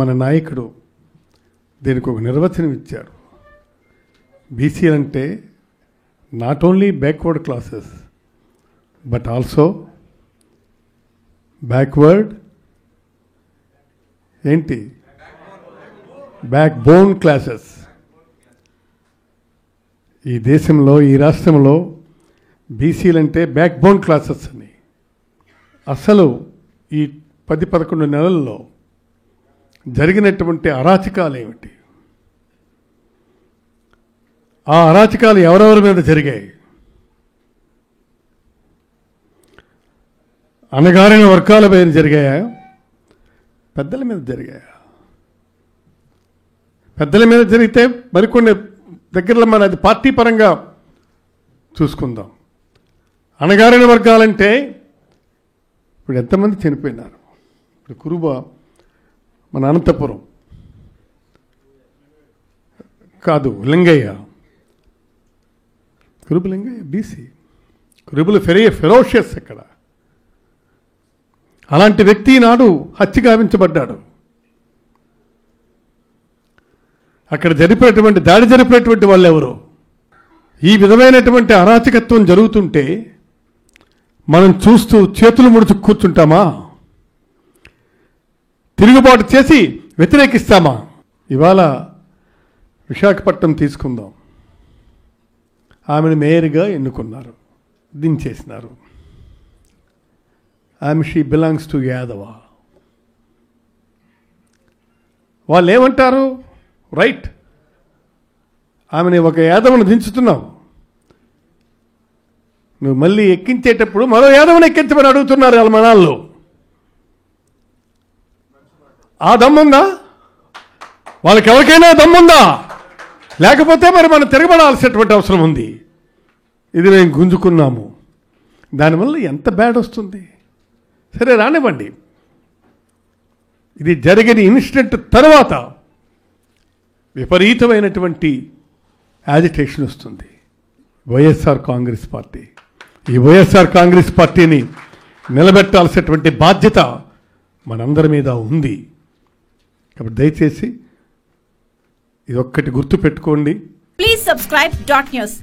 మన నాయకుడు దీనికి ఒక నిర్వచనం ఇచ్చాడు. బీసీలు అంటే not only backward classes but also backward ఏంటి బ్యాక్ బోన్ క్లాసెస్. ఈ దేశంలో ఈ రాష్ట్రంలో బీసీలంటే బ్యాక్ బోన్ క్లాసెస్ అని. అసలు ఈ 10-11 నెలల్లో జరిగినటువంటి అరాచకాలు ఏమిటి, ఆ అరాచకాలు ఎవరెవరి మీద జరిగాయి? అణగారిన వర్గాల మీద జరిగాయా, పెద్దల మీద జరిగాయా? పెద్దల మీద జరిగితే మరికొన్ని దగ్గరలో మన అది పార్టీ పరంగా చూసుకుందాం. అణగారిన వర్గాలంటే ఇప్పుడు ఎంతమంది చనిపోయినారు? ఇప్పుడు కురుబ మన అనంతపురం కాదు, లింగయ్య, కురుబు లింగయ్య బీసీ, కురుబులు ఫెరోషియస్ అక్కడ. అలాంటి వ్యక్తి నాడు హత్య గావించబడ్డాడు. అక్కడ దాడి జరిపినటువంటి వాళ్ళు ఎవరు? ఈ విధమైనటువంటి అరాచకత్వం జరుగుతుంటే మనం చూస్తూ చేతులు ముడుచు కూర్చుంటామా? తిరుగుబాటు చేసి వ్యతిరేకిస్తామా? ఇవాళ విశాఖపట్నం తీసుకుందాం. ఆమెను మేయర్గా ఎన్నుకున్నారు, దించేసినారు. She belongs to Yadava. వాళ్ళు ఏమంటారు? రైట్, ఆమెని ఒక యాదవను దించుతున్నావు, నువ్వు మళ్ళీ ఎక్కించేటప్పుడు మరో యాదవను ఎక్కించమని అడుగుతున్నారు వాళ్ళ మనాల్లో. ఆ దమ్ముందా వాళ్ళకి? ఎవరికైనా దమ్ముందా? లేకపోతే మరి మనం తిరగబడాల్సినటువంటి అవసరం ఉంది. ఇది మేము గుంజుకున్నాము, దానివల్ల ఎంత బ్యాడ్ వస్తుంది. సరే రానివ్వండి, ఇది జరిగిన ఇన్సిడెంట్ తర్వాత విపరీతమైనటువంటి యాజిటేషన్ వస్తుంది. వైఎస్ఆర్ కాంగ్రెస్ పార్టీ, ఈ వైఎస్ఆర్ కాంగ్రెస్ పార్టీని నిలబెట్టాల్సినటువంటి బాధ్యత మనందరి మీద ఉంది. కాబట్టి దయచేసి ఇది ఒక్కటి గుర్తు పెట్టుకోండి. Please subscribe .news.